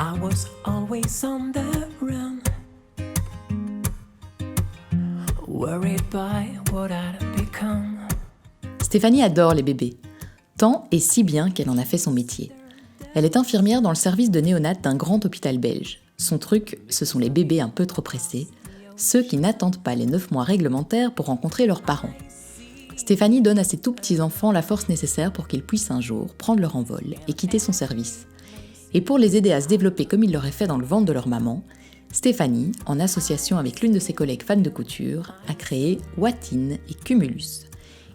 I was always on the run, worried by what I'd become. Stéphanie adore les bébés, tant et si bien qu'elle en a fait son métier. Elle est infirmière dans le service de néonat d'un grand hôpital belge. Son truc, ce sont les bébés un peu trop pressés, ceux qui n'attendent pas les 9 mois réglementaires pour rencontrer leurs parents. Stéphanie donne à ses tout petits enfants la force nécessaire pour qu'ils puissent un jour prendre leur envol et quitter son service. Et pour les aider à se développer comme il l'aurait fait dans le ventre de leur maman, Stéphanie, en association avec l'une de ses collègues fans de couture, a créé Watine et Cumulus.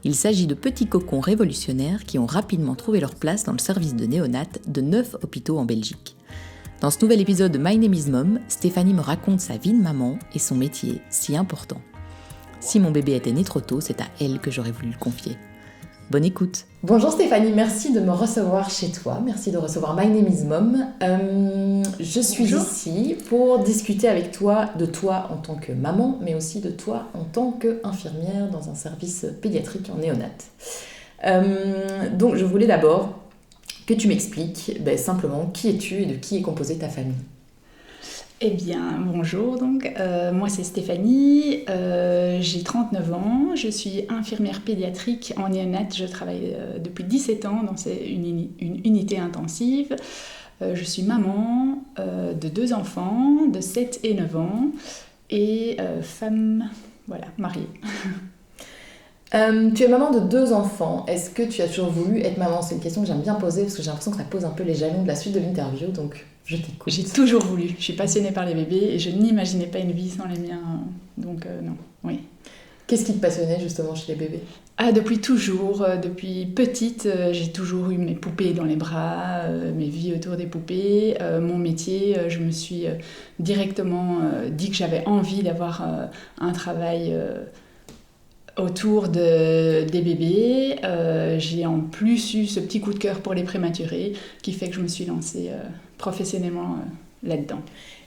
Il s'agit de petits cocons révolutionnaires qui ont rapidement trouvé leur place dans le service de néonat de 9 hôpitaux en Belgique. Dans ce nouvel épisode de My Name is Mom, Stéphanie me raconte sa vie de maman et son métier si important. Si mon bébé était né trop tôt, c'est à elle que j'aurais voulu le confier. Bonne écoute. Bonjour Stéphanie, merci de me recevoir chez toi. Merci de recevoir My Name is Mom. Je suis ici pour discuter avec toi de toi en tant que maman, mais aussi de toi en tant qu'infirmière dans un service pédiatrique en néonat. Donc je voulais d'abord que tu m'expliques simplement qui es-tu et de qui est composée ta famille. Eh bien, bonjour, donc moi c'est Stéphanie, j'ai 39 ans, je suis infirmière pédiatrique en néonat, je travaille depuis 17 ans dans une unité intensive. Je suis maman de 2 enfants, de 7 et 9 ans, et femme, mariée. Tu es maman de 2 enfants, est-ce que tu as toujours voulu être maman ? C'est une question que j'aime bien poser parce que j'ai l'impression que ça pose un peu les jalons de la suite de l'interview, donc je t'écoute. J'ai toujours voulu, je suis passionnée par les bébés et je n'imaginais pas une vie sans les miens, donc non, oui. Qu'est-ce qui te passionnait justement chez les bébés ? Depuis toujours, depuis petite, j'ai toujours eu mes poupées dans les bras, mes vies autour des poupées. Mon métier, je me suis directement dit que j'avais envie d'avoir un travail autour des bébés. J'ai en plus eu ce petit coup de cœur pour les prématurés qui fait que je me suis lancée professionnellement là-dedans.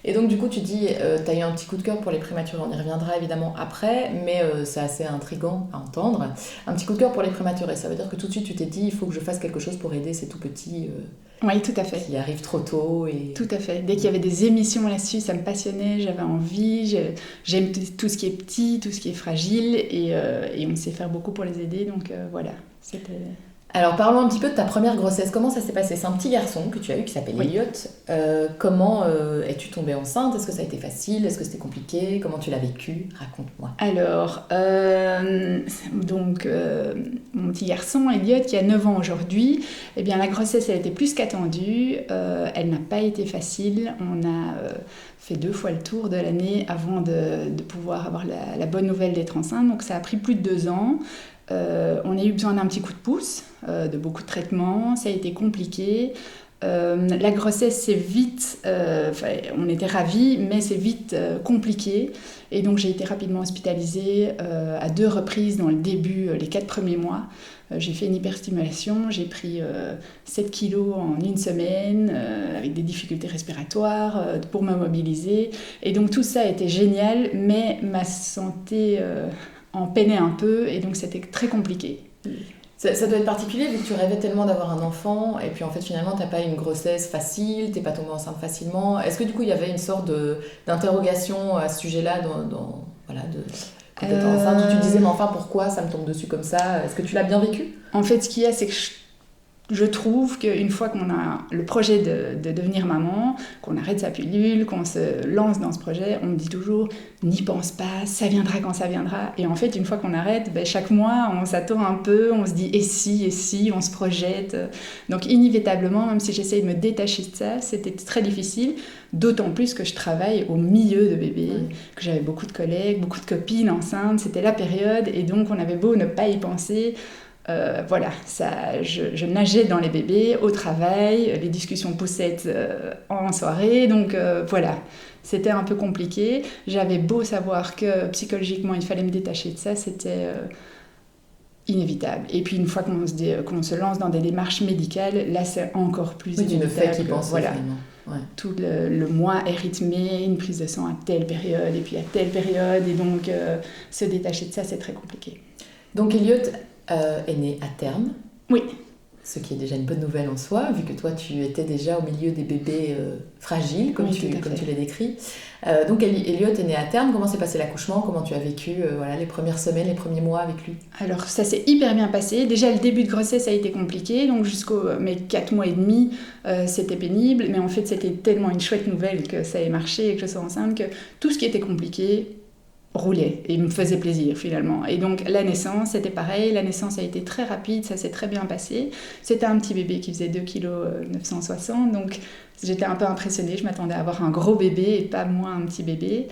Et donc du coup tu dis, tu as eu un petit coup de cœur pour les prématurés, on y reviendra évidemment après, mais c'est assez intriguant à entendre. Un petit coup de cœur pour les prématurés, ça veut dire que tout de suite tu t'es dit, il faut que je fasse quelque chose pour aider ces tout petits oui, tout à fait. Qui arrivent trop tôt. Et... Tout à fait. Dès qu'il y avait des émissions là-dessus, ça me passionnait, j'avais envie, j'aime tout ce qui est petit, tout ce qui est fragile, et on sait faire beaucoup pour les aider, donc voilà, c'était... Alors parlons un petit peu de ta première grossesse, comment ça s'est passé ? C'est un petit garçon que tu as eu qui s'appelle Elliot. Comment es-tu tombée enceinte ? Est-ce que ça a été facile ? Est-ce que c'était compliqué ? Comment tu l'as vécu ? Raconte-moi. Alors, mon petit garçon Elliot qui a 9 ans aujourd'hui, eh bien la grossesse elle a été plus qu'attendue, elle n'a pas été facile, on a fait 2 fois le tour de l'année avant de pouvoir avoir la bonne nouvelle d'être enceinte, donc ça a pris plus de 2 ans. On a eu besoin d'un petit coup de pouce, de beaucoup de traitements, ça a été compliqué. La grossesse c'est vite, on était ravis, mais c'est vite compliqué. Et donc j'ai été rapidement hospitalisée à 2 reprises dans le début, les 4 premiers mois. J'ai fait une hyperstimulation, j'ai pris 7 kilos en 1 semaine, avec des difficultés respiratoires pour me mobiliser. Et donc tout ça a été génial, mais ma santé... en peinait un peu et donc c'était très compliqué. Ça doit être particulier vu que tu rêvais tellement d'avoir un enfant et puis en fait finalement t'as pas eu une grossesse facile, t'es pas tombée enceinte facilement. Est-ce que du coup il y avait une sorte d'interrogation à ce sujet-là quand t'étais enceinte où tu te disais mais enfin pourquoi ça me tombe dessus comme ça ? Est-ce que tu l'as bien vécu ? En fait ce qu'il y a c'est que je trouve qu'une fois qu'on a le projet de devenir maman, qu'on arrête sa pilule, qu'on se lance dans ce projet, on me dit toujours « n'y pense pas, ça viendra quand ça viendra ». Et en fait, une fois qu'on arrête, chaque mois, on s'attend un peu, on se dit « et si », on se projette. Donc inévitablement, même si j'essaye de me détacher de ça, c'était très difficile, d'autant plus que je travaille au milieu de bébés, que j'avais beaucoup de collègues, beaucoup de copines enceintes, c'était la période, et donc on avait beau ne pas y penser. Je nageais dans les bébés, au travail, les discussions poussettes en soirée, donc c'était un peu compliqué. J'avais beau savoir que psychologiquement il fallait me détacher de ça, c'était inévitable. Et puis une fois qu'on se lance dans des démarches médicales, là c'est encore plus inévitable. Tu ne fais qu'y penser. Voilà. Tout le mois est rythmé, une prise de sang à telle période et puis à telle période, et donc se détacher de ça c'est très compliqué. Donc Elliot est né à terme. Oui. ce qui est déjà une bonne nouvelle en soi, vu que toi tu étais déjà au milieu des bébés fragiles, comme tu l'as décrit. Donc Elliot est né à terme, comment s'est passé l'accouchement, comment tu as vécu les premières semaines, les premiers mois avec lui? Alors ça s'est hyper bien passé, déjà le début de grossesse a été compliqué, donc jusqu'aux mes 4 mois et demi c'était pénible, mais en fait c'était tellement une chouette nouvelle que ça ait marché et que je sois enceinte que tout ce qui était compliqué roulait et me faisait plaisir finalement. Et donc la naissance, c'était pareil, la naissance a été très rapide, ça s'est très bien passé. C'était un petit bébé qui faisait 2 kg 960, donc j'étais un peu impressionnée, je m'attendais à avoir un gros bébé et pas moins un petit bébé.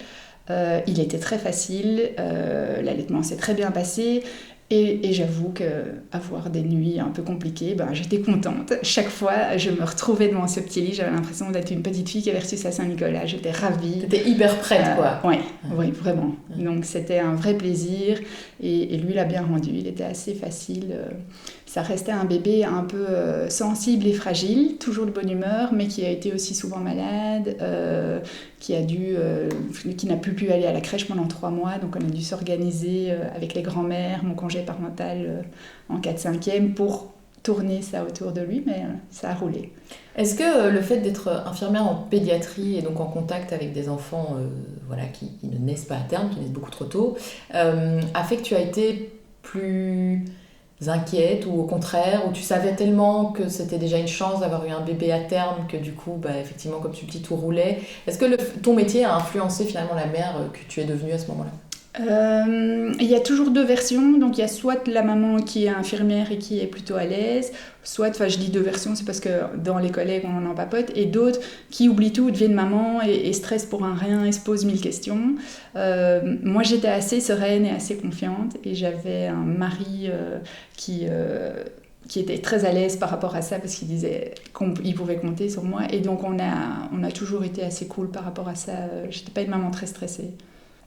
Il était très facile, l'allaitement s'est très bien passé. Et j'avoue qu'avoir des nuits un peu compliquées, j'étais contente. Chaque fois, je me retrouvais devant ce petit lit, j'avais l'impression d'être une petite fille qui avait reçu sa Saint-Nicolas. J'étais ravie. T'étais hyper prête, quoi. Oui, vraiment. Donc c'était un vrai plaisir. Et lui l'a bien rendu, il était assez facile. Ça restait un bébé un peu sensible et fragile, toujours de bonne humeur, mais qui a été aussi souvent malade, qui n'a plus pu aller à la crèche pendant 3 mois. Donc on a dû s'organiser avec les grands-mères, mon congé parental en 4/5e pour tourner ça autour de lui, mais ça a roulé. Est-ce que le fait d'être infirmière en pédiatrie et donc en contact avec des enfants qui ne naissent pas à terme, qui naissent beaucoup trop tôt, a fait que tu as été plus inquiète ou au contraire, où tu savais tellement que c'était déjà une chance d'avoir eu un bébé à terme que du coup, effectivement, comme tu dis, tout roulait. Est-ce que ton métier a influencé finalement la mère que tu es devenue à ce moment-là? Il y a toujours 2 versions, donc il y a soit la maman qui est infirmière et qui est plutôt à l'aise, soit, je dis 2 versions, c'est parce que dans les collègues on en papote, et d'autres qui oublient tout, deviennent maman et stressent pour un rien et se posent 1000 questions. Moi j'étais assez sereine et assez confiante, et j'avais un mari qui était très à l'aise par rapport à ça, parce qu'il disait qu'il pouvait compter sur moi, et donc on a toujours été assez cool par rapport à ça. J'étais pas une maman très stressée.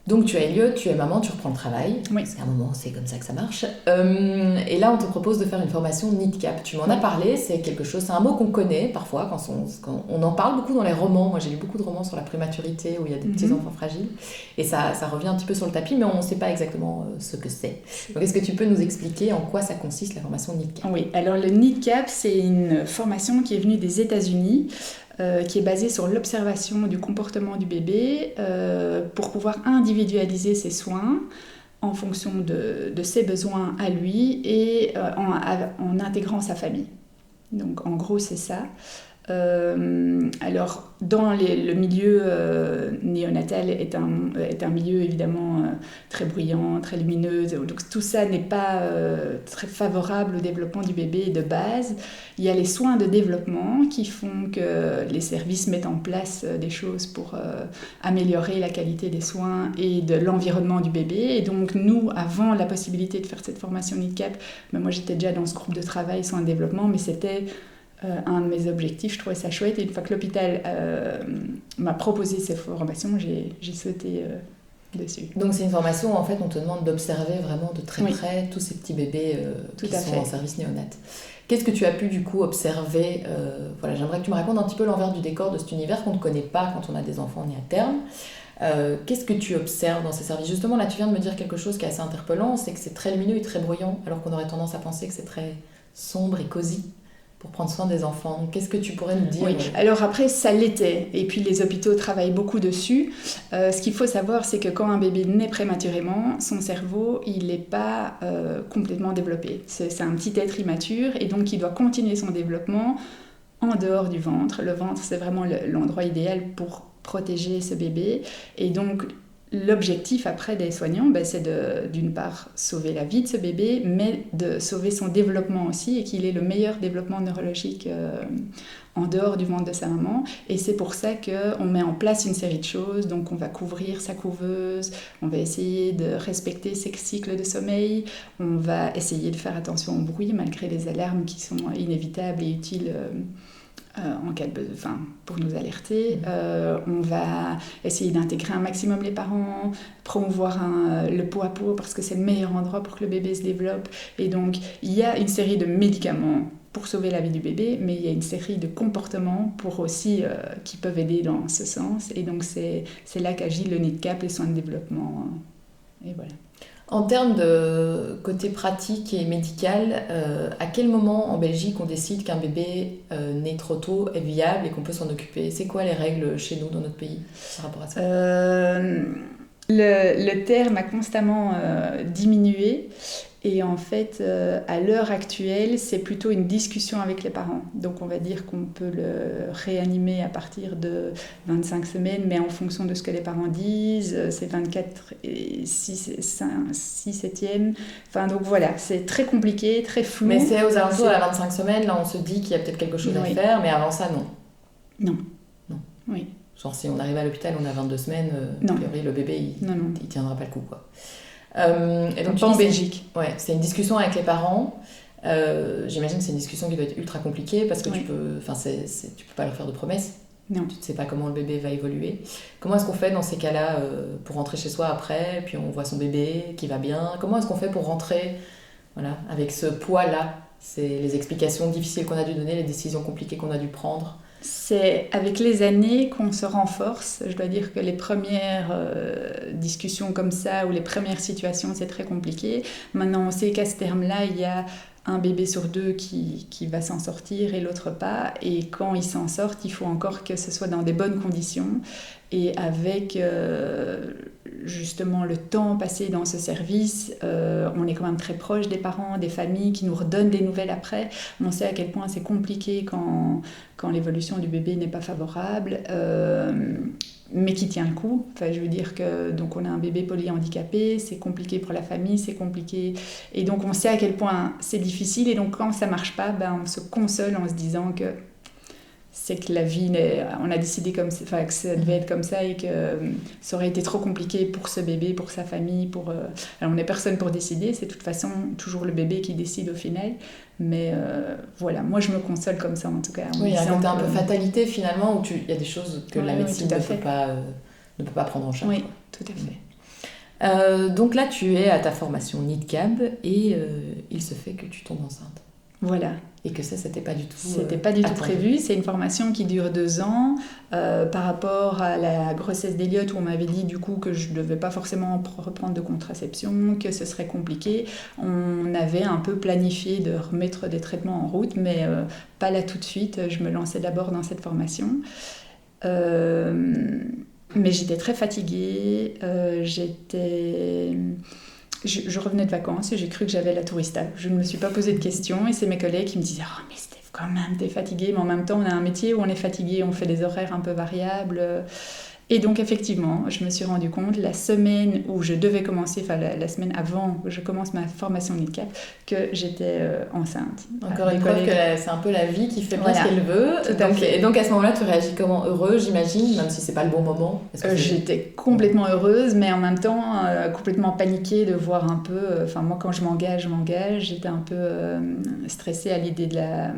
Donc tu as Elliot, tu es maman, tu reprends le travail, oui. Parce qu'à un moment c'est comme ça que ça marche. Et là on te propose de faire une formation NIDCAP. Tu m'en as parlé, c'est un mot qu'on connaît parfois quand on en parle beaucoup dans les romans. Moi j'ai lu beaucoup de romans sur la prématurité où il y a des petits enfants fragiles, et ça revient un petit peu sur le tapis, mais on ne sait pas exactement ce que c'est. Donc est-ce que tu peux nous expliquer en quoi ça consiste la formation NIDCAP? Oui, alors le NIDCAP c'est une formation qui est venue des États-Unis, qui est basée sur l'observation du comportement du bébé pour pouvoir individualiser ses soins en fonction de ses besoins à lui et en intégrant sa famille. Donc en gros c'est ça. Alors dans le milieu néonatal est un milieu évidemment très bruyant, très lumineux, donc tout ça n'est pas très favorable au développement du bébé de base. Il y a les soins de développement qui font que les services mettent en place des choses pour améliorer la qualité des soins et de l'environnement du bébé. Et donc nous, avant la possibilité de faire cette formation NIDCAP, moi j'étais déjà dans ce groupe de travail soins de développement, mais c'était un de mes objectifs, je trouvais ça chouette, et une fois que l'hôpital m'a proposé cette formation, j'ai sauté dessus. Donc c'est une formation où en fait on te demande d'observer vraiment de très près tous ces petits bébés qui sont en service néonat. Qu'est-ce que tu as pu du coup observer j'aimerais que tu me racontes un petit peu l'envers du décor de cet univers qu'on ne connaît pas quand on a des enfants nés à terme. Qu'est-ce que tu observes dans ces services? Justement là tu viens de me dire quelque chose qui est assez interpellant, c'est que c'est très lumineux et très bruyant, alors qu'on aurait tendance à penser que c'est très sombre et cosy pour prendre soin des enfants. Donc, qu'est-ce que tu pourrais nous dire? Oui, alors après, ça l'était. Et puis, les hôpitaux travaillent beaucoup dessus. Ce qu'il faut savoir, c'est que quand un bébé naît prématurément, son cerveau, il n'est pas complètement développé. C'est un petit être immature, et donc il doit continuer son développement en dehors du ventre. Le ventre, c'est vraiment l'endroit idéal pour protéger ce bébé. Et donc, l'objectif après des soignants, c'est d'une part sauver la vie de ce bébé, mais de sauver son développement aussi, et qu'il ait le meilleur développement neurologique en dehors du ventre de sa maman. Et c'est pour ça qu'on met en place une série de choses. Donc on va couvrir sa couveuse, on va essayer de respecter ses cycles de sommeil, on va essayer de faire attention au bruit malgré les alarmes qui sont inévitables et utiles en cas pour nous alerter. On va essayer d'intégrer un maximum les parents, promouvoir le pot à pot, parce que c'est le meilleur endroit pour que le bébé se développe. Et donc, il y a une série de médicaments pour sauver la vie du bébé, mais il y a une série de comportements qui peuvent aider dans ce sens. Et donc, c'est là qu'agit le NIDCAP, les soins de développement. Et voilà. En termes de côté pratique et médical, à quel moment en Belgique on décide qu'un bébé né trop tôt est viable et qu'on peut s'en occuper? C'est quoi les règles chez nous dans notre pays par rapport à ça? Le terme a constamment diminué et en fait, à l'heure actuelle, c'est plutôt une discussion avec les parents. Donc on va dire qu'on peut le réanimer à partir de 25 semaines, mais en fonction de ce que les parents disent, c'est 24 et 6 septièmes. Enfin donc voilà, c'est très compliqué, très flou. Mais c'est aux alentours de la 25 semaines, là on se dit qu'il y a peut-être quelque chose à faire, mais avant ça, non. Non. Oui. Genre si on arrive à l'hôpital, on a 22 semaines, a priori le bébé il tiendra pas le coup quoi. Et donc, pas en Belgique. Ouais, c'est une discussion avec les parents. J'imagine que c'est une discussion qui doit être ultra compliquée parce que tu peux pas leur faire de promesses. Non. Tu ne sais pas comment le bébé va évoluer. Comment est-ce qu'on fait dans ces cas-là pour rentrer chez soi après, puis on voit son bébé qui va bien? Comment est-ce qu'on fait pour rentrer avec ce poids-là? C'est les explications difficiles qu'on a dû donner, les décisions compliquées qu'on a dû prendre. C'est avec les années qu'on se renforce. Je dois dire que les premières discussions comme ça ou les premières situations, c'est très compliqué. Maintenant, on sait qu'à ce terme-là, il y a un bébé sur deux qui va s'en sortir et l'autre pas. Et quand ils s'en sortent, il faut encore que ce soit dans des bonnes conditions. Et avec justement le temps passé dans ce service, on est quand même très proche des parents, des familles qui nous redonnent des nouvelles après. On sait à quel point c'est compliqué quand l'évolution du bébé n'est pas favorable, mais qui tient le coup. Enfin, je veux dire que donc on a un bébé polyhandicapé, c'est compliqué pour la famille, c'est compliqué. Et donc on sait à quel point c'est difficile. Et donc quand ça marche pas, on se console en se disant que c'est que la vie, on a décidé que ça devait être comme ça et que ça aurait été trop compliqué pour ce bébé, pour sa famille. Alors on n'est personne pour décider, c'est de toute façon toujours le bébé qui décide au final. Mais voilà, moi je me console comme ça en tout cas. Oui, il y a un côté un peu fatalité finalement où il y a des choses que la médecine ne peut pas prendre en charge. Oui, tout à fait. Donc là tu es à ta formation NIDCAB et il se fait que tu tombes enceinte. Voilà. Et que ça, c'était pas du tout C'était pas du tout prévu. C'est une formation qui dure 2 ans. Par rapport à la grossesse d'Eliott, où on m'avait dit du coup que je devais pas forcément reprendre de contraception, que ce serait compliqué, on avait un peu planifié de remettre des traitements en route, mais pas là tout de suite. Je me lançais d'abord dans cette formation. Mais j'étais très fatiguée. Je revenais de vacances et j'ai cru que j'avais la tourista. Je ne me suis pas posé de questions et c'est mes collègues qui me disaient « Oh, mais Steph, quand même, t'es fatiguée. » Mais en même temps, on a un métier où on est fatigué, on fait des horaires un peu variables. Et donc, effectivement, je me suis rendu compte, la semaine où je devais commencer, enfin la semaine avant que je commence ma formation NIDCAB, que j'étais enceinte. Encore une fois, c'est un peu la vie qui fait bien ce qu'elle veut. Et donc, à ce moment-là, tu réagis comment? Heureuse, j'imagine, même si c'est pas le bon moment? J'étais complètement heureuse, mais en même temps, complètement paniquée de voir un peu... Enfin, moi, quand je m'engage. J'étais un peu stressée à l'idée de la...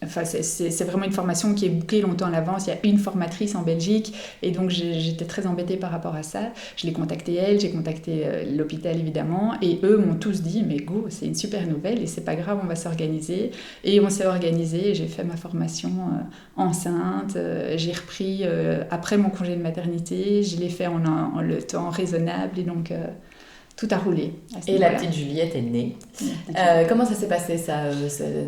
Enfin, c'est vraiment une formation qui est bookée longtemps à l'avance. Il y a une formatrice en Belgique et donc j'étais très embêtée par rapport à ça. Je l'ai contactée elle, j'ai contacté l'hôpital évidemment et eux m'ont tous dit mais go, c'est une super nouvelle et c'est pas grave, on va s'organiser. Et on s'est organisé et j'ai fait ma formation enceinte. J'ai repris après mon congé de maternité, je l'ai fait en le temps raisonnable et donc... tout a roulé. Et la petite Juliette est née. Comment ça s'est passé ça?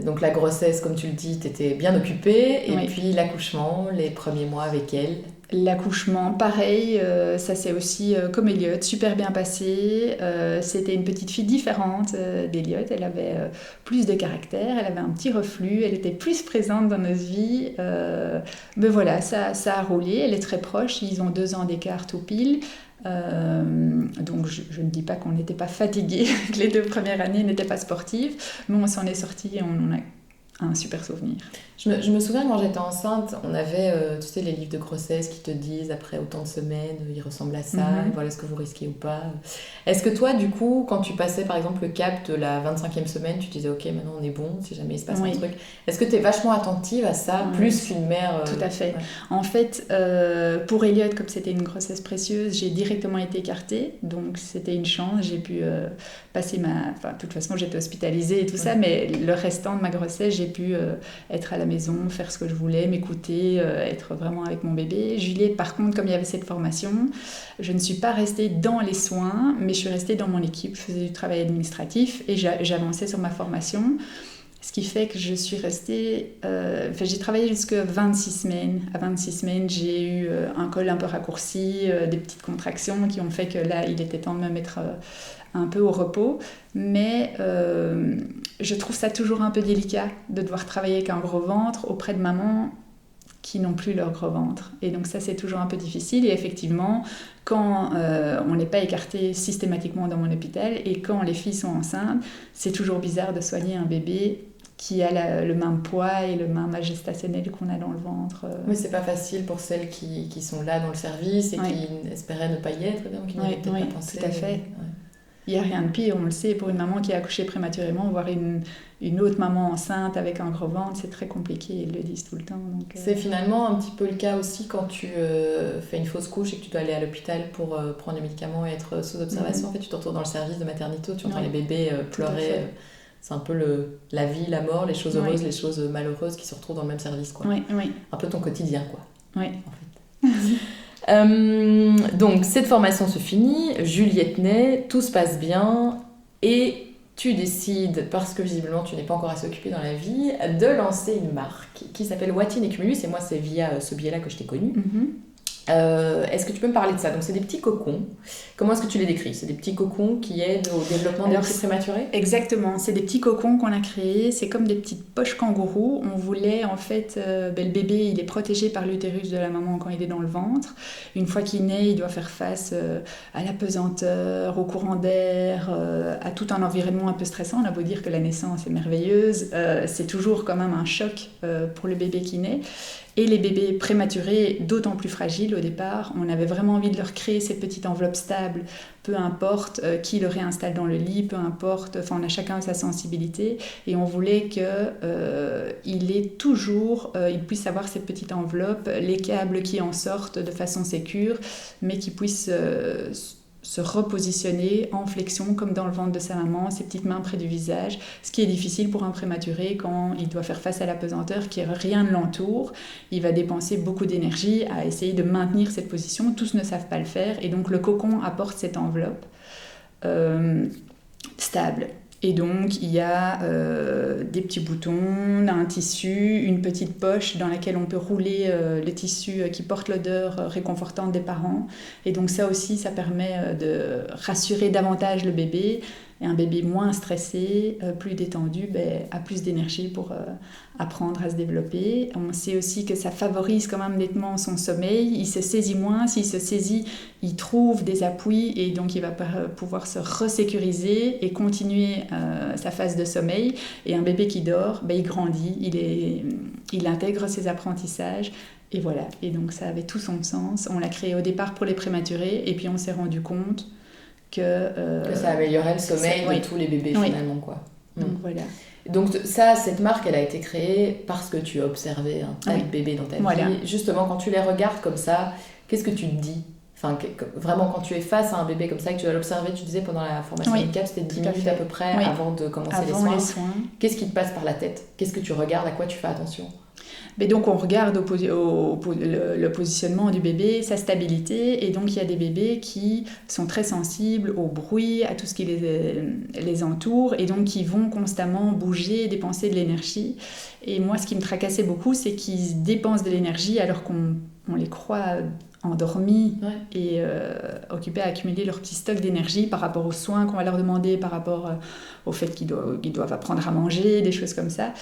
Donc la grossesse, comme tu le dis, t'étais bien occupée. Et puis l'accouchement, les premiers mois avec elle. L'accouchement, pareil, ça s'est aussi, comme Eliott, super bien passé. C'était une petite fille différente d'Eliott. Elle avait plus de caractère, elle avait un petit reflux, elle était plus présente dans notre vie. Mais voilà, ça a roulé. Elle est très proche, ils ont 2 ans d'écart tout pile. Donc je ne dis pas qu'on n'était pas fatigués, que les 2 premières années n'étaient pas sportives, mais on s'en est sortis et on en a un super souvenir. Je me souviens quand j'étais enceinte, on avait tu sais les livres de grossesse qui te disent après autant de semaines, il ressemble à ça, et voilà ce que vous risquez ou pas. Est-ce que toi du coup, quand tu passais par exemple le cap de la 25e semaine, tu disais ok maintenant on est bon, si jamais il se passe un truc, est-ce que tu es vachement attentive à ça, plus qu'une mère Tout à fait. En fait, pour Eliott, comme c'était une grossesse précieuse, j'ai directement été écartée, donc c'était une chance, j'ai pu passer de toute façon j'étais hospitalisée et tout ça, mais le restant de ma grossesse, j'ai j'ai pu être à la maison, faire ce que je voulais, m'écouter, être vraiment avec mon bébé. Juliette, par contre, comme il y avait cette formation, je ne suis pas restée dans les soins, mais je suis restée dans mon équipe. Je faisais du travail administratif et j'avançais sur ma formation. Ce qui fait que je suis restée... j'ai travaillé jusqu'à 26 semaines. À 26 semaines, j'ai eu un col un peu raccourci, des petites contractions qui ont fait que là, il était temps de me mettre un peu au repos. Mais je trouve ça toujours un peu délicat de devoir travailler avec un gros ventre auprès de mamans qui n'ont plus leur gros ventre. Et donc ça, c'est toujours un peu difficile. Et effectivement, quand on n'est pas écarté systématiquement dans mon hôpital et quand les filles sont enceintes, c'est toujours bizarre de soigner un bébé qui a le même poids et le même gestationnel qu'on a dans le ventre. Oui, c'est pas facile pour celles qui sont là dans le service et qui espéraient ne pas y être, donc qui n'avaient peut-être pas pensé. Tout à fait. Il n'y a rien de pire, on le sait, pour une maman qui a accouché prématurément, voir une autre maman enceinte avec un gros ventre, c'est très compliqué, ils le disent tout le temps. Donc, C'est finalement un petit peu le cas aussi quand tu fais une fausse couche et que tu dois aller à l'hôpital pour prendre les médicaments et être sous observation. En fait, tu te retrouves dans le service de maternité où tu entends les bébés pleurer. C'est un peu la vie, la mort, les choses heureuses, les choses malheureuses qui se retrouvent dans le même service, quoi. Un peu ton quotidien, quoi. Oui. En fait. Donc, cette formation se finit, Juliette naît, tout se passe bien, et tu décides, parce que visiblement tu n'es pas encore assez occupée dans la vie, de lancer une marque qui s'appelle Watine et Cumulus, et moi c'est via ce biais-là que je t'ai connue. Est-ce que tu peux me parler de ça? Donc c'est des petits cocons. Comment est-ce que tu les décris? C'est des petits cocons qui aident au développement des petits prématurés? Exactement, c'est des petits cocons qu'on a créés, c'est comme des petites poches kangourous. On voulait en fait, le bébé il est protégé par l'utérus de la maman quand il est dans le ventre. Une fois qu'il naît, il doit faire face à la pesanteur, au courant d'air, à tout un environnement un peu stressant. On a beau dire que la naissance est merveilleuse, c'est toujours quand même un choc pour le bébé qui naît. Et les bébés prématurés, d'autant plus fragiles au départ, on avait vraiment envie de leur créer ces petites enveloppes stables, peu importe qui le réinstalle dans le lit, peu importe, enfin on a chacun sa sensibilité, et on voulait il puisse avoir cette petite enveloppe, les câbles qui en sortent de façon sécure, mais qui puissent se repositionner en flexion comme dans le ventre de sa maman, ses petites mains près du visage, ce qui est difficile pour un prématuré quand il doit faire face à la pesanteur, qui rien ne l'entoure. Il va dépenser beaucoup d'énergie à essayer de maintenir cette position. Tous ne savent pas le faire et donc le cocon apporte cette enveloppe stable. Et donc, il y a des petits boutons, un tissu, une petite poche dans laquelle on peut rouler le tissu qui porte l'odeur réconfortante des parents. Et donc ça aussi, ça permet de rassurer davantage le bébé. Et un bébé moins stressé, plus détendu, a plus d'énergie pour apprendre à se développer. On sait aussi que ça favorise quand même nettement son sommeil. Il se saisit moins. S'il se saisit, il trouve des appuis et donc il va pouvoir se resécuriser et continuer sa phase de sommeil. Et un bébé qui dort, il grandit, il intègre ses apprentissages. Et voilà. Et donc ça avait tout son sens. On l'a créé au départ pour les prématurés et puis on s'est rendu compte que ça améliorait le sommeil de tous les bébés finalement, quoi. Donc voilà. Donc cette marque, elle a été créée parce que tu as observé un tas de bébés dans ta vie. Justement, quand tu les regardes comme ça, qu'est-ce que tu te dis? Enfin, vraiment, quand tu es face à un bébé comme ça et que tu dois l'observer, tu disais pendant la formation médicale, c'était 10 minutes à peu près avant de commencer les soins. Qu'est-ce qui te passe par la tête? Qu'est-ce que tu regardes? À quoi tu fais attention? Mais donc on regarde le positionnement du bébé, sa stabilité, et donc il y a des bébés qui sont très sensibles au bruit, à tout ce qui les entoure, et donc qui vont constamment bouger, dépenser de l'énergie. Et moi, ce qui me tracassait beaucoup, c'est qu'ils dépensent de l'énergie alors qu'on les croit endormis et occupés à accumuler leur petit stock d'énergie par rapport aux soins qu'on va leur demander, par rapport au fait qu'ils doivent apprendre à manger, des choses comme ça.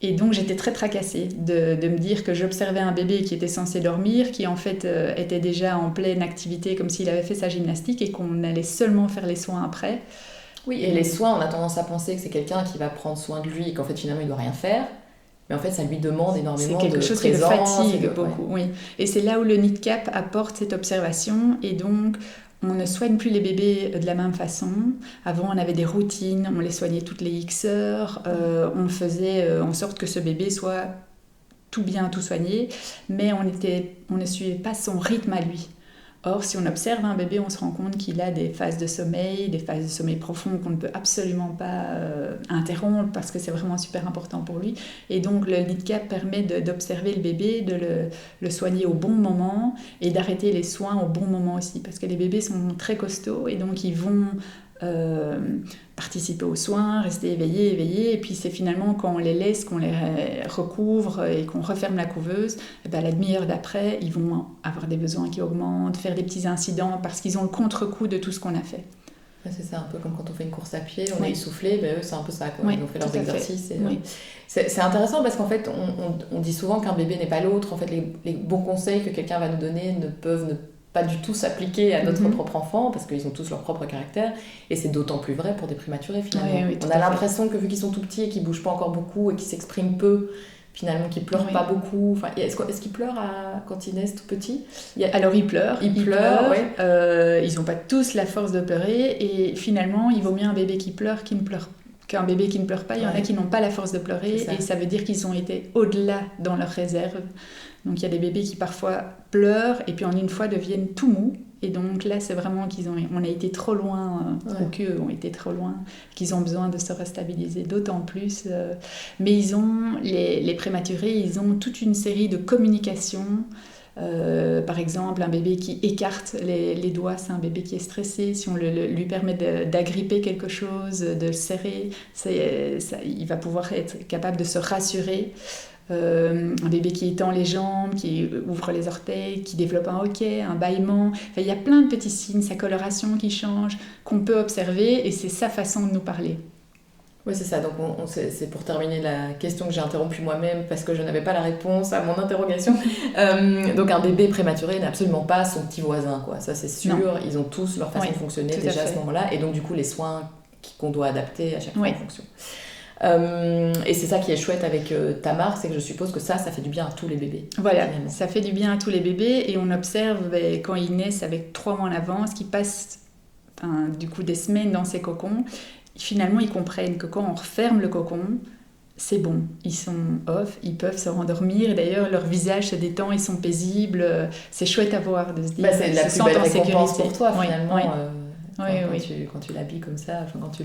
Et donc j'étais très tracassée de me dire que j'observais un bébé qui était censé dormir, qui en fait était déjà en pleine activité comme s'il avait fait sa gymnastique et qu'on allait seulement faire les soins après. Oui, et les soins, on a tendance à penser que c'est quelqu'un qui va prendre soin de lui et qu'en fait finalement il ne doit rien faire. Mais en fait, ça lui demande énormément de présence. C'est quelque chose qui le fatigue beaucoup, oui. Et c'est là où le NIDCAP apporte cette observation. Et donc, on ne soigne plus les bébés de la même façon. Avant, on avait des routines, on les soignait toutes les X heures. On faisait en sorte que ce bébé soit tout bien, tout soigné. Mais on ne suivait pas son rythme à lui. Or, si on observe un bébé, on se rend compte qu'il a des phases de sommeil profond qu'on ne peut absolument pas interrompre parce que c'est vraiment super important pour lui. Et donc, le NIDCAP permet d'observer le bébé, de le soigner au bon moment et d'arrêter les soins au bon moment aussi. Parce que les bébés sont très costauds et donc ils vont participer aux soins, rester éveillés, et puis c'est finalement quand on les laisse, qu'on les recouvre et qu'on referme la couveuse, et ben la demi-heure d'après, ils vont avoir des besoins qui augmentent, faire des petits incidents parce qu'ils ont le contre-coup de tout ce qu'on a fait. Ouais, c'est ça, un peu comme quand on fait une course à pied, on est essoufflé, ben eux c'est un peu ça, quoi. Oui, Ils ont fait leurs exercices. C'est C'est intéressant parce qu'en fait, on dit souvent qu'un bébé n'est pas l'autre. En fait, les bons conseils que quelqu'un va nous donner ne peuvent pas du tout s'appliquer à notre propre enfant parce qu'ils ont tous leur propre caractère, et c'est d'autant plus vrai pour des prématurés finalement. On a l'impression que vu qu'ils sont tout petits et qu'ils bougent pas encore beaucoup et qu'ils s'expriment peu, finalement qu'ils pleurent pas beaucoup. Enfin, est-ce qu'ils pleurent quand ils naissent tout petits? Alors ils pleurent, ouais. Ils n'ont pas tous la force de pleurer, et finalement il vaut mieux un bébé qui pleure qu'un bébé qui ne pleure pas. Il y en a qui n'ont pas la force de pleurer, et ça veut dire qu'ils ont été au-delà dans leur réserve. Donc il y a des bébés qui parfois pleurent et puis en une fois deviennent tout mous. Et donc là, c'est vraiment on a été trop loin, ou qu'eux ont été trop loin, qu'ils ont besoin de se restabiliser, d'autant plus. Mais les prématurés, ils ont toute une série de communications. Par exemple, un bébé qui écarte les doigts, c'est un bébé qui est stressé. Si on lui permet d'agripper quelque chose, de le serrer, il va pouvoir être capable de se rassurer. Un bébé qui étend les jambes, qui ouvre les orteils, qui développe un hoquet, un bâillement. Enfin, il y a plein de petits signes, sa coloration qui change, qu'on peut observer, et c'est sa façon de nous parler. Oui, c'est ça. Donc, c'est pour terminer la question que j'ai interrompue moi-même parce que je n'avais pas la réponse à mon interrogation. Donc, un bébé prématuré n'est absolument pas son petit voisin, quoi. Ça, c'est sûr. Non. Ils ont tous leur façon de fonctionner déjà à ce moment-là. Et donc, du coup, les soins qu'on doit adapter à chaque fois en fonction. Et c'est ça qui est chouette avec ta marque, c'est que je suppose que ça fait du bien à tous les bébés. Voilà, finalement. Ça fait du bien à tous les bébés, et on observe quand ils naissent avec 3 mois en avance, qu'ils passent du coup des semaines dans ces cocons. Finalement, ils comprennent que quand on referme le cocon, c'est bon, ils sont off, ils peuvent se rendormir, et d'ailleurs leur visage se détend, ils sont paisibles, c'est chouette à voir, de se dire c'est la plus belle récompense pour toi finalement, quand tu l'habilles comme ça, quand tu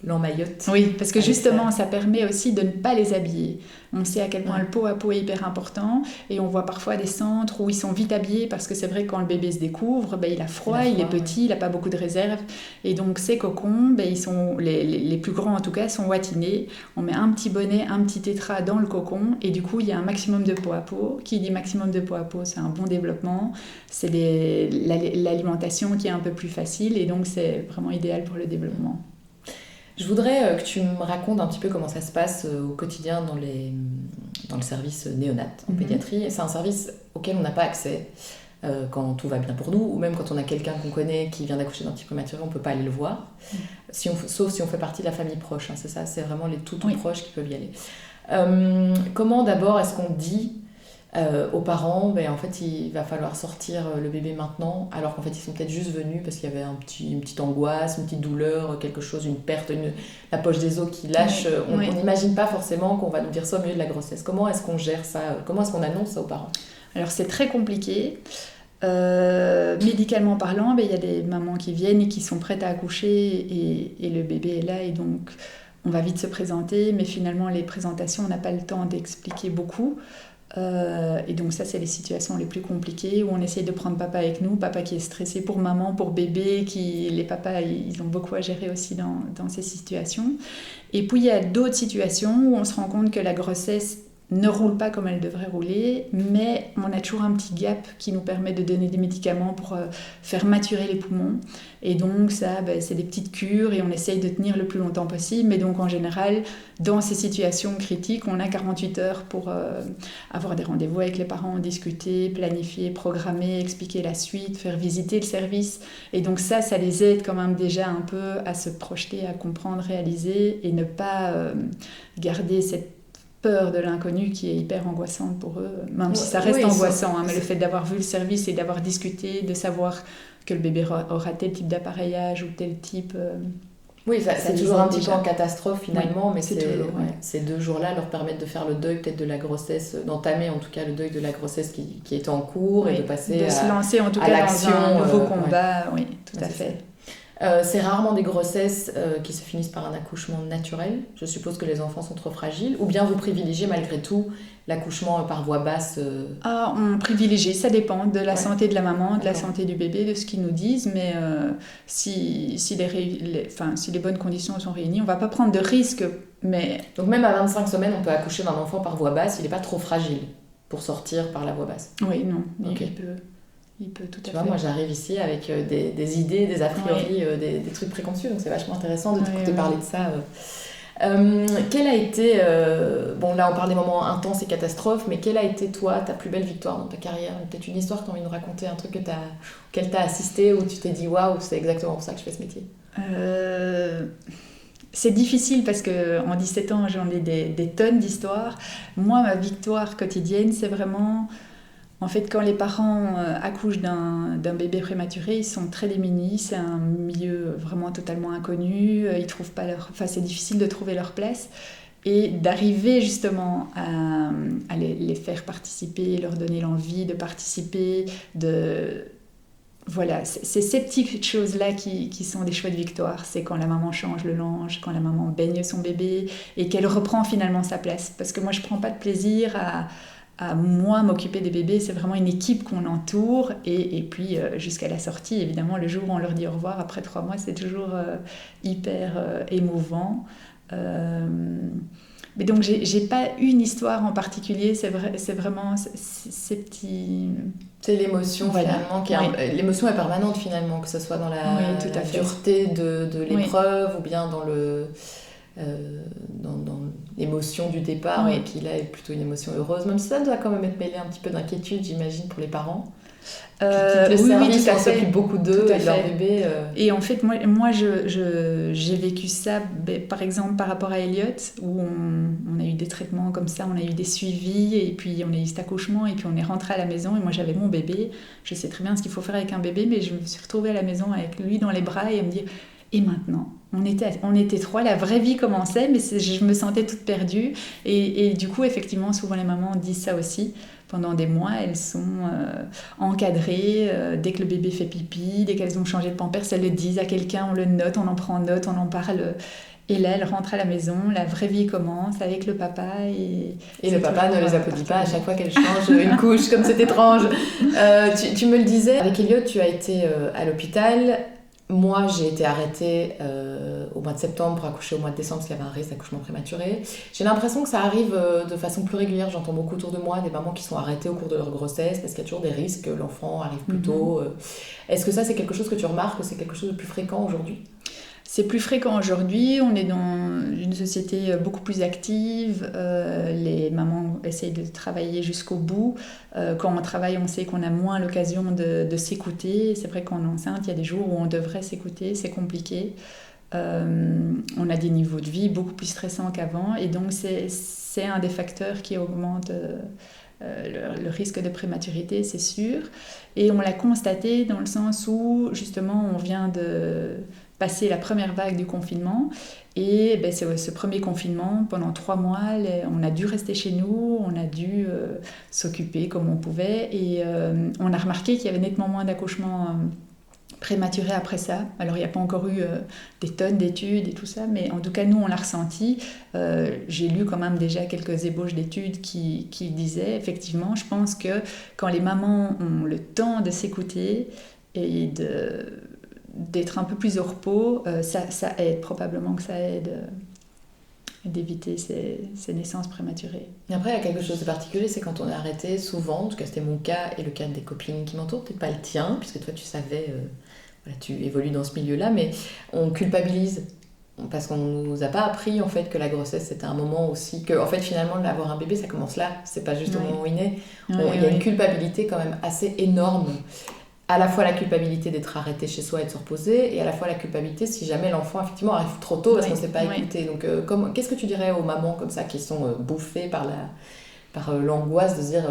l'emmaillote. Oui, parce que justement, ça permet aussi de ne pas les habiller. On sait à quel point le pot à pot est hyper important, et on voit parfois des centres où ils sont vite habillés parce que c'est vrai que quand le bébé se découvre, il a froid, il est petit, il n'a pas beaucoup de réserve, et donc ces cocons, ils sont, les plus grands en tout cas, sont watinés. On met un petit bonnet, un petit tétra dans le cocon, et du coup il y a un maximum de pot à pot. Qui dit maximum de pot à pot, c'est un bon développement, c'est l'alimentation qui est un peu plus facile, et donc c'est vraiment idéal pour le développement. Je voudrais que tu me racontes un petit peu comment ça se passe au quotidien dans le service néonat en pédiatrie. C'est un service auquel on n'a pas accès quand tout va bien pour nous, ou même quand on a quelqu'un qu'on connaît qui vient d'accoucher d'un petit prématuré, on ne peut pas aller le voir, sauf si on fait partie de la famille proche. C'est ça, c'est vraiment les tout proches qui peuvent y aller. Comment d'abord est-ce qu'on dit aux parents, en fait il va falloir sortir le bébé maintenant, alors qu'en fait ils sont peut-être juste venus parce qu'il y avait une petite angoisse, une petite douleur, quelque chose, une perte, la poche des os qui lâche. On n'imagine pas forcément qu'on va nous dire ça au milieu de la grossesse. Comment est-ce qu'on gère ça? Comment est-ce qu'on annonce ça aux parents? Alors c'est très compliqué. Médicalement parlant, il y a des mamans qui viennent et qui sont prêtes à accoucher, et le bébé est là, et donc on va vite se présenter, mais finalement les présentations, on n'a pas le temps d'expliquer beaucoup. Et donc ça, c'est les situations les plus compliquées où on essaye de prendre papa avec nous, papa qui est stressé pour maman, pour bébé, les papas ils ont beaucoup à gérer aussi dans ces situations. Et puis il y a d'autres situations où on se rend compte que la grossesse ne roule pas comme elle devrait rouler, mais on a toujours un petit gap qui nous permet de donner des médicaments pour faire maturer les poumons. Et donc ça, c'est des petites cures, et on essaye de tenir le plus longtemps possible. Mais donc en général, dans ces situations critiques, on a 48 heures pour avoir des rendez-vous avec les parents, discuter, planifier, programmer, expliquer la suite, faire visiter le service. Et donc ça les aide quand même déjà un peu à se projeter, à comprendre, réaliser, et ne pas garder cette peur de l'inconnu qui est hyper angoissante pour eux, même si ça reste angoissant, mais le fait d'avoir vu le service et d'avoir discuté, de savoir que le bébé aura tel type d'appareillage ou tel type Oui, c'est les toujours un aide petit peu déjà. en catastrophe finalement, mais c'est toujours, ouais. ces 2 jours-là leur permettent de faire le deuil peut-être de la grossesse, d'entamer en tout cas le deuil de la grossesse qui était en cours et Oui, de passer de se lancer en tout à cas l'action, dans un nouveau ouais. combat, oui, tout Ouais, à c'est fait. C'est rarement des grossesses qui se finissent par un accouchement naturel. Je suppose que les enfants sont trop fragiles. Ou bien vous privilégiez malgré tout l'accouchement par voie basse. Ah, on privilégie, ça dépend de la Ouais. santé de la maman, de la D'accord. santé du bébé, de ce qu'ils nous disent, mais si les bonnes conditions sont réunies, on va pas prendre de risques, mais Donc même à 25 semaines, on peut accoucher d'un enfant par voie basse. Il n'est pas trop fragile pour sortir par la voie basse. oui, non, Ok. il peut tout à Tu fait. vois, moi j'arrive ici avec des idées, des a priori, des trucs préconçus, donc c'est vachement intéressant de t'écouter parler de ça. Quel a été, bon là on parle des moments intenses et catastrophes, mais quelle a été toi ta plus belle victoire dans ta carrière? Peut-être une histoire que tu as envie de nous raconter, un truc auquel tu as assisté, où tu t'es dit waouh, c'est exactement pour ça que je fais ce métier. C'est difficile parce qu'en 17 ans, j'en ai des tonnes d'histoires. Moi, ma victoire quotidienne, c'est vraiment... En fait, quand les parents accouchent d'un bébé prématuré, ils sont très démunis. C'est un milieu vraiment totalement inconnu. Ils trouvent pas enfin, c'est difficile de trouver leur place. Et d'arriver justement à les faire participer, leur donner l'envie de participer, Voilà, c'est ces petites choses-là qui sont des chouettes victoires. C'est quand la maman change le linge, quand la maman baigne son bébé et qu'elle reprend finalement sa place. Parce que moi, je prends pas de plaisir à moi m'occuper des bébés, c'est vraiment une équipe qu'on entoure et puis jusqu'à la sortie, évidemment, le jour où on leur dit au revoir après 3 mois, c'est toujours hyper émouvant. Mais donc j'ai pas une histoire en particulier, c'est vraiment ces petits... C'est l'émotion finalement, l'émotion est permanente finalement, que ce soit dans la dureté de l'épreuve ou bien dans dans l'émotion du départ, et puis là plutôt une émotion heureuse, même si ça doit quand même être mêlé un petit peu d'inquiétude, j'imagine, pour les parents qui quittent le service, on s'occupe beaucoup d'eux et de leur bébé. Et en fait, moi j'ai vécu ça, par exemple, par rapport à Elliot, où on a eu des traitements comme ça, on a eu des suivis, et puis on a eu cet accouchement, et puis on est rentré à la maison, et moi j'avais mon bébé, je sais très bien ce qu'il faut faire avec un bébé, mais je me suis retrouvée à la maison avec lui dans les bras, et à me dire, et maintenant on était 3, la vraie vie commençait, mais je me sentais toute perdue. Et du coup, effectivement, souvent les mamans disent ça aussi. Pendant des mois, elles sont encadrées. Dès que le bébé fait pipi, dès qu'elles ont changé de pampers, elles le disent à quelqu'un, on le note, on en prend note, on en parle. Et là, elles rentrent à la maison, la vraie vie commence avec le papa. Et le papa ne les applaudit pas à chaque fois qu'elle change une couche, comme c'est étrange. Tu me le disais, avec Elliot, tu as été à l'hôpital. Moi, j'ai été arrêtée au mois de septembre pour accoucher au mois de décembre parce qu'il y avait un risque d'accouchement prématuré. J'ai l'impression que ça arrive de façon plus régulière. J'entends beaucoup autour de moi des mamans qui sont arrêtées au cours de leur grossesse parce qu'il y a toujours des risques que l'enfant arrive plus tôt. Est-ce que ça, c'est quelque chose que tu remarques, que c'est quelque chose de plus fréquent aujourd'hui ? C'est plus fréquent aujourd'hui, on est dans une société beaucoup plus active, les mamans essayent de travailler jusqu'au bout. Quand on travaille, on sait qu'on a moins l'occasion de s'écouter. C'est vrai qu'en enceinte, il y a des jours où on devrait s'écouter, c'est compliqué. On a des niveaux de vie beaucoup plus stressants qu'avant, et donc c'est un des facteurs qui augmente le risque de prématurité, c'est sûr. Et on l'a constaté dans le sens où, justement, on vient de passer la première vague du confinement, et ce premier confinement, pendant 3 mois, on a dû rester chez nous, on a dû s'occuper comme on pouvait, et on a remarqué qu'il y avait nettement moins d'accouchements prématurés après ça. Alors il n'y a pas encore eu des tonnes d'études et tout ça, mais en tout cas nous on l'a ressenti. J'ai lu quand même déjà quelques ébauches d'études qui disaient effectivement, je pense que quand les mamans ont le temps de s'écouter et d'être un peu plus au repos, ça aide, probablement que ça aide d'éviter ces naissances prématurées. Et après, il y a quelque chose de particulier, c'est quand on est arrêté, souvent, en tout cas c'était mon cas et le cas des copines qui m'entourent, peut-être pas le tien, puisque toi tu savais, tu évolues dans ce milieu-là, mais on culpabilise. Parce qu'on nous a pas appris en fait que la grossesse c'était un moment aussi, que en fait finalement d'avoir un bébé ça commence là, c'est pas juste au moment où il naît. Il y a une culpabilité quand même assez énorme. À la fois la culpabilité d'être arrêté chez soi et de se reposer, et à la fois la culpabilité si jamais l'enfant effectivement arrive trop tôt parce qu'on ne s'est pas écouté. Donc qu'est-ce que tu dirais aux mamans comme ça qui sont bouffées par l'angoisse de se dire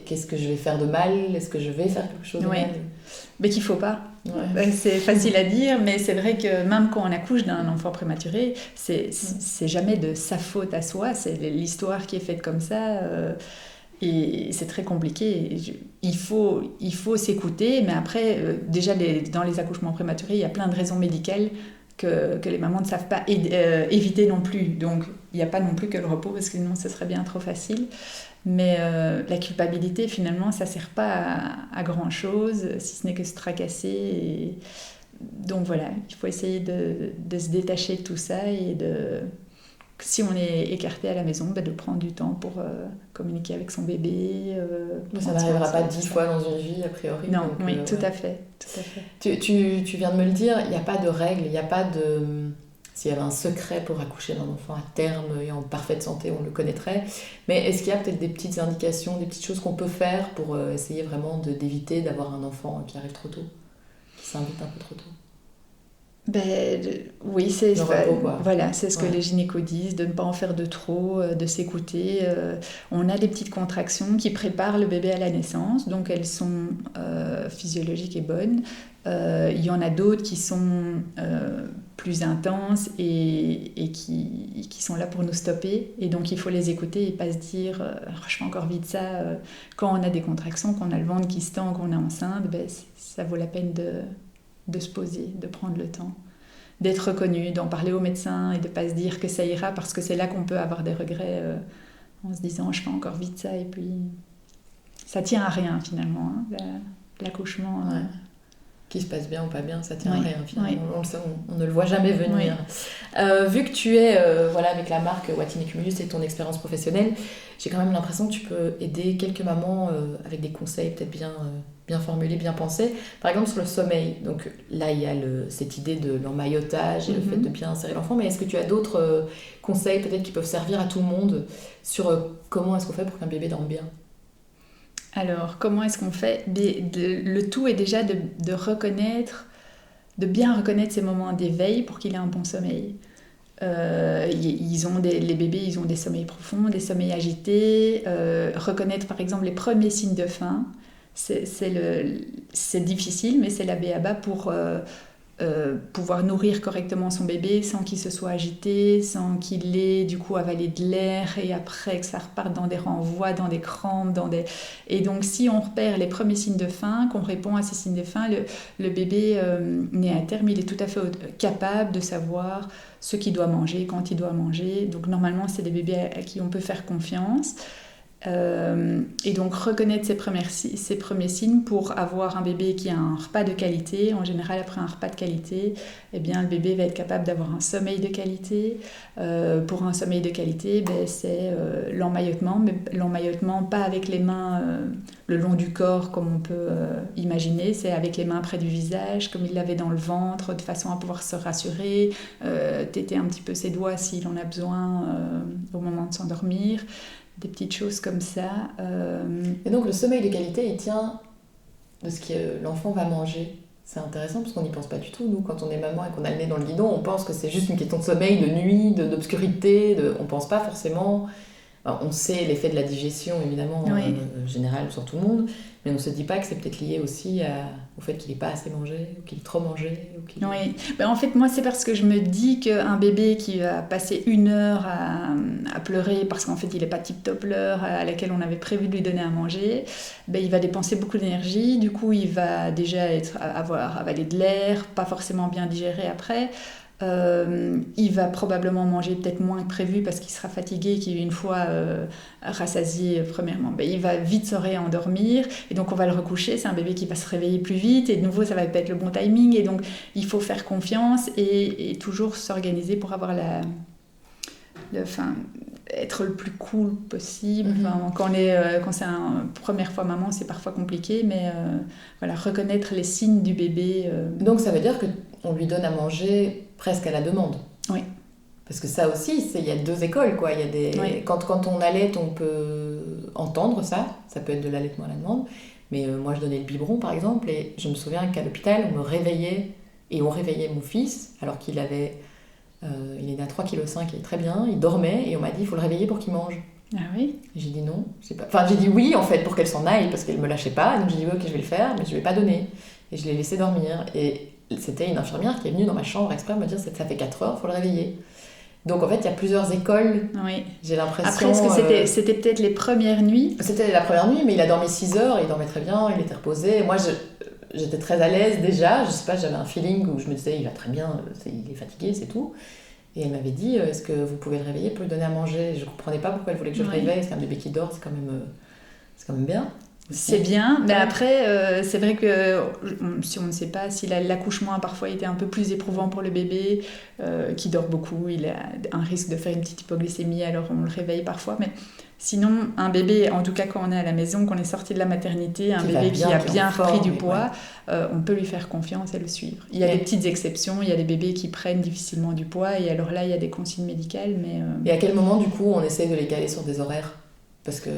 qu'est-ce que je vais faire de mal, est-ce que je vais faire quelque chose de mal ? Mais qu'il ne faut pas. Ouais. C'est facile à dire, mais c'est vrai que même quand on accouche d'un enfant prématuré, c'est jamais de sa faute à soi, c'est l'histoire qui est faite comme ça. Et c'est très compliqué. Il faut s'écouter, mais après, déjà dans les accouchements prématurés, il y a plein de raisons médicales que les mamans ne savent pas éviter non plus. Donc, il n'y a pas non plus que le repos, parce que sinon, ce serait bien trop facile. Mais la culpabilité, finalement, ça ne sert pas à grand-chose, si ce n'est que se tracasser. Donc voilà, il faut essayer de se détacher de tout ça et si on est écarté à la maison, de prendre du temps pour communiquer avec son bébé. Ça n'arrivera pas 10 fois dans une vie, a priori. Non, donc, oui, tout ouais. à fait. Tu viens de me le dire, il n'y a pas de règle, il n'y a pas de... S'il y avait un secret pour accoucher d'un enfant à terme et en parfaite santé, on le connaîtrait. Mais est-ce qu'il y a peut-être des petites indications, des petites choses qu'on peut faire pour essayer vraiment d'éviter d'avoir un enfant qui arrive trop tôt, qui s'invite un peu trop tôt? Oui, c'est Le repos, quoi. Voilà, c'est ce que Ouais. les gynécos disent, de ne pas en faire de trop, de s'écouter. On a des petites contractions qui préparent le bébé à la naissance, donc elles sont physiologiques et bonnes. Il y en a d'autres qui sont plus intenses et qui sont là pour nous stopper. Et donc il faut les écouter et pas se dire je fais encore vite ça. Quand on a des contractions, qu'on a le ventre qui se tend, qu'on est enceinte, ça vaut la peine de se poser, de prendre le temps, d'être reconnu, d'en parler au médecin et de ne pas se dire que ça ira, parce que c'est là qu'on peut avoir des regrets en se disant je fais encore vite ça, et puis ça tient à rien finalement, l'accouchement. Ouais. Qui se passe bien ou pas bien, ça tient à Oui, rien finalement. oui. On le sait, on ne le voit jamais venir. Vu que tu es avec la marque Watine et Cumulus et ton expérience professionnelle, j'ai quand même l'impression que tu peux aider quelques mamans avec des conseils peut-être bien formulés, bien pensés. Par exemple sur le sommeil. Donc là, il y a cette idée de l'emmaillotage et le fait de bien insérer l'enfant. Mais est-ce que tu as d'autres conseils peut-être qui peuvent servir à tout le monde sur comment est-ce qu'on fait pour qu'un bébé dorme bien? Alors, comment est-ce qu'on fait? Le tout est déjà de bien reconnaître ces moments d'éveil pour qu'il ait un bon sommeil. Les bébés, ils ont des sommeils profonds, des sommeils agités. Reconnaître par exemple les premiers signes de faim, c'est difficile, mais c'est la b.a.-ba pour pouvoir nourrir correctement son bébé sans qu'il se soit agité, sans qu'il ait du coup avalé de l'air et après que ça reparte dans des renvois, dans des crampes, et donc si on repère les premiers signes de faim, qu'on répond à ces signes de faim, le bébé né à terme, il est tout à fait capable de savoir ce qu'il doit manger, quand il doit manger. Donc normalement c'est des bébés à qui on peut faire confiance. Et donc reconnaître ces premiers signes pour avoir un bébé qui a un repas de qualité. En général, après un repas de qualité, eh bien, le bébé va être capable d'avoir un sommeil de qualité. Pour un sommeil de qualité, c'est l'emmaillotement, mais l'emmaillotement pas avec les mains le long du corps comme on peut imaginer, c'est avec les mains près du visage, comme il l'avait dans le ventre, de façon à pouvoir se rassurer, téter un petit peu ses doigts s'il en a besoin au moment de s'endormir. Des petites choses comme ça. Et donc le sommeil de qualité, il tient de ce que l'enfant va manger. C'est intéressant parce qu'on n'y pense pas du tout. Nous, quand on est maman et qu'on a le nez dans le guidon, on pense que c'est juste une question de sommeil, de nuit, d'obscurité. On ne pense pas forcément... Alors, on sait l'effet de la digestion, évidemment, général sur tout le monde, mais on ne se dit pas que c'est peut-être lié aussi au fait qu'il n'ait pas assez mangé, ou qu'il ait trop mangé. Oui, en fait, moi, c'est parce que je me dis qu'un bébé qui va passer 1 heure à pleurer, parce qu'en fait, il n'est pas tip-top l'heure à laquelle on avait prévu de lui donner à manger, il va dépenser beaucoup d'énergie, du coup, il va déjà avoir avalé de l'air, pas forcément bien digéré après. Il va probablement manger peut-être moins que prévu parce qu'il sera fatigué, qu'une fois rassasié premièrement, il va vite se réendormir et donc on va le recoucher. C'est un bébé qui va se réveiller plus vite et de nouveau ça va pas être le bon timing, et donc il faut faire confiance et toujours s'organiser pour avoir être le plus cool possible. Quand c'est une première fois maman, c'est parfois compliqué, mais reconnaître les signes du bébé. Donc ça veut dire qu'on lui donne à manger presque à la demande. Oui. Parce que ça aussi, il y a 2 écoles, quoi. Il y a des... Quand on allait, on peut entendre ça peut être de l'allaitement à la demande, mais moi je donnais le biberon par exemple, et je me souviens qu'à l'hôpital, on me réveillait, et on réveillait mon fils, alors qu'il est né à 3,5 kg, il est très bien, il dormait, et on m'a dit il faut le réveiller pour qu'il mange. Ah oui. Et j'ai dit non, je sais pas. Enfin, j'ai dit oui en fait pour qu'elle s'en aille parce qu'elle me lâchait pas. Donc j'ai dit ok, je vais le faire, mais je vais pas donner. Et je l'ai laissé dormir. Et c'était une infirmière qui est venue dans ma chambre exprès me dire ça fait 4 heures, faut le réveiller. Donc en fait, il y a plusieurs écoles. Oui. J'ai l'impression. Après, est-ce que c'était peut-être les premières nuits? C'était la première nuit, mais il a dormi 6 heures, il dormait très bien, il était reposé. Et moi, j'étais très à l'aise déjà. Je sais pas, j'avais un feeling où je me disais il va très bien, il est fatigué, c'est tout. Et elle m'avait dit, est-ce que vous pouvez le réveiller pour lui donner à manger? Je ne comprenais pas pourquoi elle voulait que je le réveille, parce qu'un bébé qui dort, c'est quand même bien. C'est bien, mais après, c'est vrai que si on ne sait pas si l'accouchement a parfois été un peu plus éprouvant pour le bébé, qui dort beaucoup, il a un risque de faire une petite hypoglycémie, alors on le réveille parfois. Mais sinon, un bébé, en tout cas quand on est à la maison, qu'on est sorti de la maternité, un bébé qui a bien repris du poids, on peut lui faire confiance et le suivre. Il y a des petites exceptions, il y a des bébés qui prennent difficilement du poids, et alors là, il y a des consignes médicales. Et à quel moment, du coup, on essaie de les caler sur des horaires? Parce que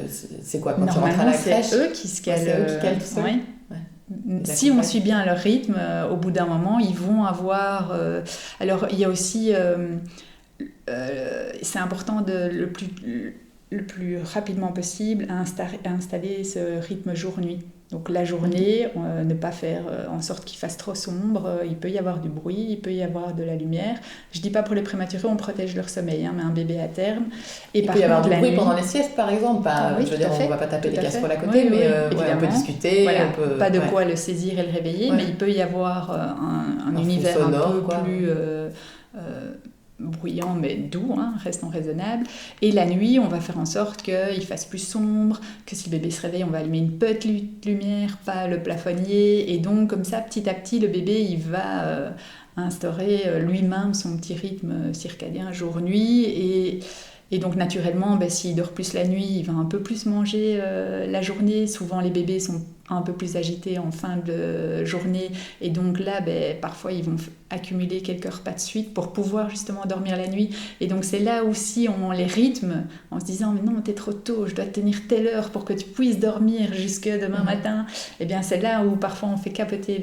c'est quoi quand tu rentres à la crèche? C'est eux qui se calent. C'est eux qui calent tout seuls. Si on suit bien leur rythme, au bout d'un moment, ils vont avoir... alors, il y a aussi... c'est important le plus rapidement possible à installer ce rythme jour-nuit. Donc la journée, ne pas faire en sorte qu'il fasse trop sombre, il peut y avoir du bruit, il peut y avoir de la lumière. Je dis pas pour les prématurés, on protège leur sommeil, mais un bébé à terme. Il peut y avoir du bruit pendant les siestes par exemple, je veux dire, on ne va pas taper des casseroles à côté, mais on peut discuter. Voilà, pas de quoi le saisir et le réveiller, mais il peut y avoir un univers sonore, un peu plus... bruyant mais doux, restons raisonnables. Et la nuit, on va faire en sorte qu'il fasse plus sombre, que si le bébé se réveille, on va allumer une petite lumière, pas le plafonnier. Et donc, comme ça, petit à petit, le bébé, il va instaurer lui-même son petit rythme circadien jour-nuit. Et donc, naturellement, s'il dort plus la nuit, il va un peu plus manger la journée. Souvent, les bébés sont un peu plus agités en fin de journée. Et donc là, parfois, ils vont accumuler quelques repas de suite pour pouvoir justement dormir la nuit. Et donc, c'est là aussi on les rythme en se disant « Mais non, t'es trop tôt, je dois tenir telle heure pour que tu puisses dormir jusque demain matin. » Eh bien, c'est là où parfois on fait capoter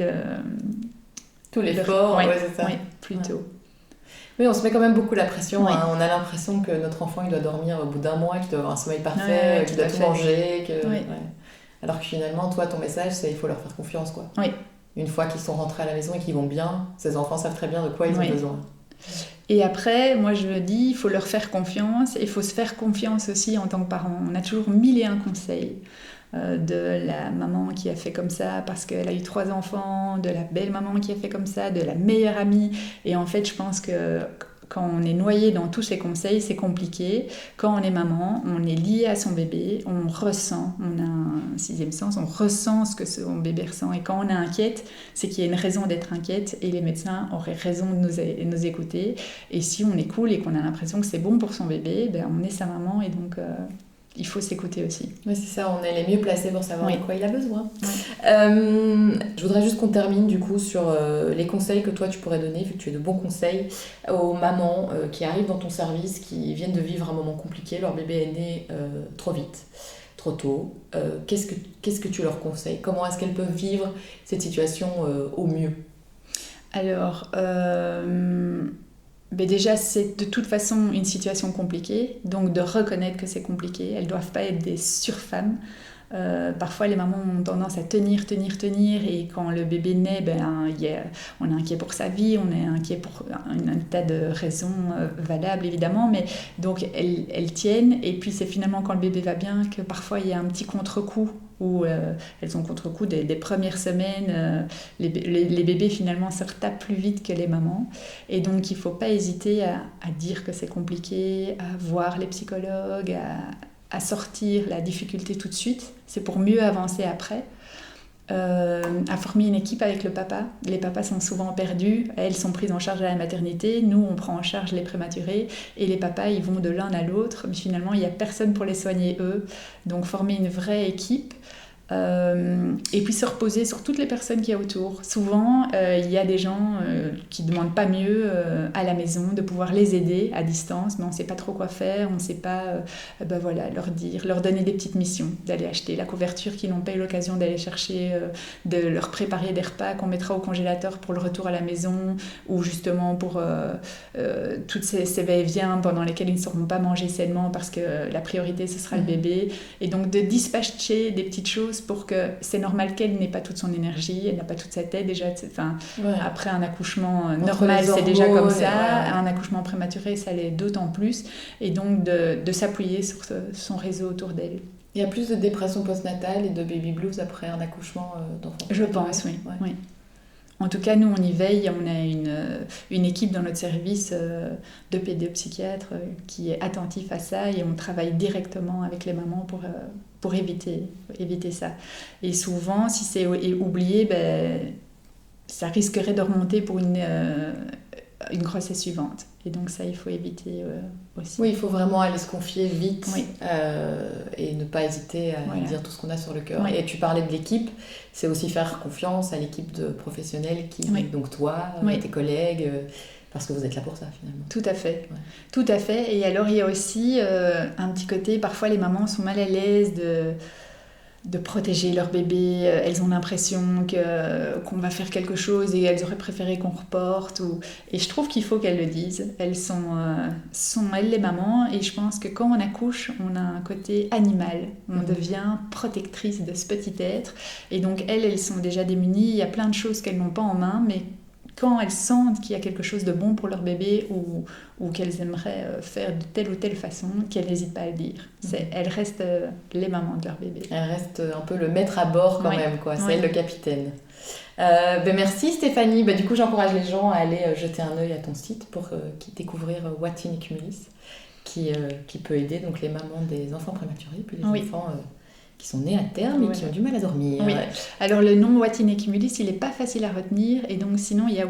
tout l'effort. C'est ça. Oui, plutôt. Oui, on se met quand même beaucoup la pression. Oui. On a l'impression que notre enfant, il doit dormir au bout d'un mois, qu'il doit avoir un sommeil parfait, qu'il doit tout manger. Alors que finalement, toi, ton message, c'est qu'il faut leur faire confiance, quoi. Oui. Une fois qu'ils sont rentrés à la maison et qu'ils vont bien, ces enfants savent très bien de quoi ils ont besoin. Et après, moi, je me dis, il faut leur faire confiance. Et il faut se faire confiance aussi en tant que parent. On a toujours 1001 conseils. De la maman qui a fait comme ça parce qu'elle a eu 3 enfants, de la belle maman qui a fait comme ça, de la meilleure amie. Et en fait, je pense que quand on est noyé dans tous ces conseils, c'est compliqué. Quand on est maman, on est lié à son bébé, on ressent, on a un 6e sens, on ressent ce que son bébé ressent. Et quand on est inquiète, c'est qu'il y a une raison d'être inquiète et les médecins auraient raison de nous écouter. Et si on est cool et qu'on a l'impression que c'est bon pour son bébé, on est sa maman et donc... il faut s'écouter aussi. Oui, c'est ça, on est les mieux placés pour savoir de quoi il a besoin. Oui. Je voudrais juste qu'on termine du coup sur les conseils que toi tu pourrais donner, vu que tu as de bons conseils, aux mamans qui arrivent dans ton service, qui viennent de vivre un moment compliqué, leur bébé est né trop vite, trop tôt. Qu'est-ce que tu leur conseilles? Comment est-ce qu'elles peuvent vivre cette situation au mieux? Alors... déjà, c'est de toute façon une situation compliquée, donc de reconnaître que c'est compliqué. Elles ne doivent pas être des surfemmes. Parfois, les mamans ont tendance à tenir, et quand le bébé naît, on est inquiet pour sa vie, on est inquiet pour un tas de raisons valables, évidemment, mais donc elles tiennent, et puis c'est finalement quand le bébé va bien que parfois il y a un petit contre-coup où elles ont contre-coup des premières semaines, les bébés finalement se retapent plus vite que les mamans, et donc il ne faut pas hésiter à dire que c'est compliqué, à voir les psychologues, à sortir la difficulté tout de suite, c'est pour mieux avancer après. À former une équipe avec le papa. Les papas sont souvent perdus, elles sont prises en charge à la maternité, nous on prend en charge les prématurés et les papas ils vont de l'un à l'autre, mais finalement il n'y a personne pour les soigner eux. Donc former une vraie équipe Et puis se reposer sur toutes les personnes qu'il y a autour. Souvent, il y a des gens qui ne demandent pas mieux à la maison de pouvoir les aider à distance, mais on ne sait pas trop quoi faire, on ne sait pas leur donner des petites missions, d'aller acheter la couverture qu'ils n'ont pas eu l'occasion d'aller chercher, de leur préparer des repas qu'on mettra au congélateur pour le retour à la maison, ou justement pour toutes ces va-et-vient pendant lesquels ils ne sauront pas manger sainement parce que la priorité ce sera le bébé. Et donc de dispatcher des petites choses pour que c'est normal qu'elle n'ait pas toute son énergie, elle n'a pas toute sa tête déjà. Après un accouchement normal, c'est déjà comme ça. Un accouchement prématuré, ça l'est d'autant plus. Et donc de s'appuyer sur son réseau autour d'elle. Il y a plus de dépression postnatale et de baby blues après un accouchement d'enfant. Je pense, oui. En tout cas, nous, on y veille. On a une équipe dans notre service de pédopsychiatre qui est attentif à ça et on travaille directement avec les mamans pour éviter ça. Et souvent, si c'est oublié, ça risquerait de remonter pour une grossesse suivante. Et donc ça, il faut éviter aussi. Oui, il faut vraiment aller se confier vite et ne pas hésiter à dire tout ce qu'on a sur le cœur. Oui. Et tu parlais de l'équipe, c'est aussi faire confiance à l'équipe de professionnels donc toi, tes collègues, parce que vous êtes là pour ça finalement. Tout à fait. Ouais. Tout à fait. Et alors il y a aussi un petit côté, parfois les mamans sont mal à l'aise de protéger leur bébé, elles ont l'impression qu'on va faire quelque chose et elles auraient préféré qu'on reporte. Et je trouve qu'il faut qu'elles le disent. Elles sont elles les mamans, et je pense que quand on accouche, on a un côté animal. On devient protectrice de ce petit être. Et donc elles sont déjà démunies. Il y a plein de choses qu'elles n'ont pas en main, mais quand elles sentent qu'il y a quelque chose de bon pour leur bébé ou qu'elles aimeraient faire de telle ou telle façon, qu'elles n'hésitent pas à le dire. Elles restent les mamans de leur bébé. Elles restent un peu le maître à bord quand même, quoi. C'est elle le capitaine. Merci Stéphanie. Du coup, j'encourage les gens à aller jeter un œil à ton site pour découvrir What in Cumulis, qui peut aider donc les mamans des enfants prématurés, puis les enfants qui sont nés à terme et qui ont du mal à dormir. Oui. Alors le nom What in Cumulis, il n'est pas facile à retenir, et donc sinon il y a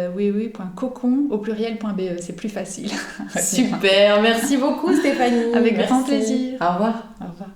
wiwi.cocon au pluriel.be, c'est plus facile. Super, merci beaucoup Stéphanie. Avec grand plaisir. Au revoir. Au revoir.